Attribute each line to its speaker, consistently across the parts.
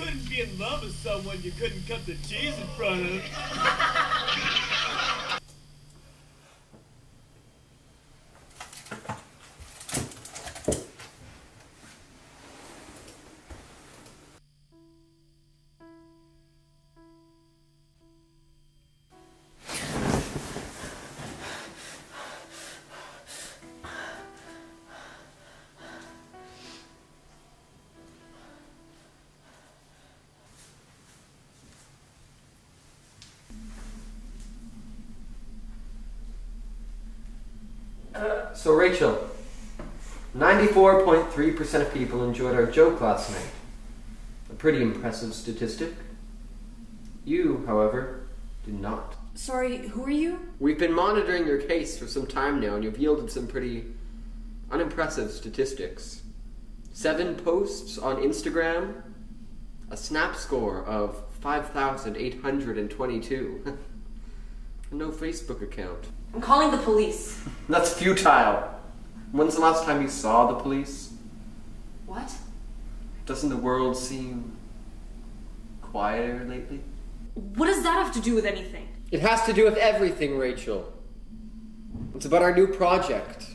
Speaker 1: couldn't be in love with someone you couldn't cut the cheese in front of.
Speaker 2: So Rachel, 94.3% of people enjoyed our joke last night. A pretty impressive statistic. You, however, did not.
Speaker 3: Sorry, who are you?
Speaker 2: We've been monitoring your case for some time now, and you've yielded some pretty unimpressive statistics. 7 posts on Instagram, a snap score of 5,822. No Facebook account.
Speaker 3: I'm calling the police.
Speaker 2: That's futile. When's the last time you saw the police?
Speaker 3: What?
Speaker 2: Doesn't the world seem quieter lately?
Speaker 3: What does that have to do with anything?
Speaker 2: It has to do with everything, Rachel. It's about our new project.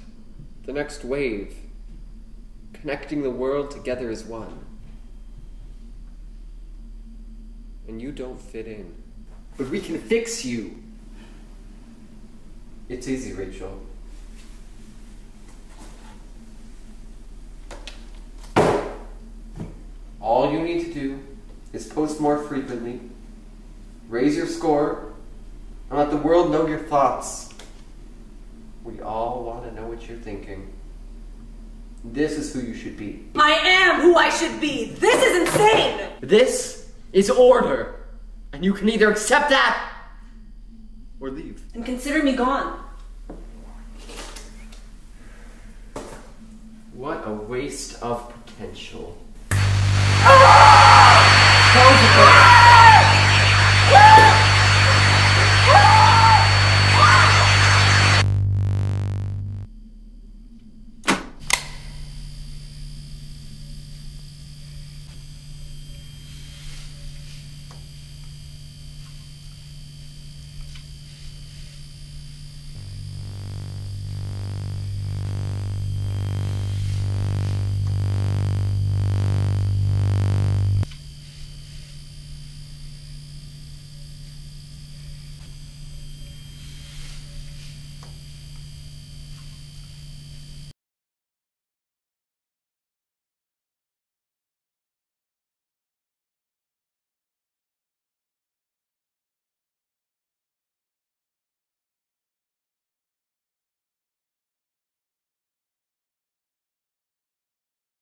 Speaker 2: The next wave. Connecting the world together as one. And you don't fit in. But we can fix you. It's easy, Rachel. All you need to do is post more frequently, raise your score, and let the world know your thoughts. We all want to know what you're thinking. This is who you should be.
Speaker 3: I am who I should be! This is insane!
Speaker 2: This is order, and you can either accept that or leave.
Speaker 3: And consider me gone.
Speaker 2: What a waste of potential.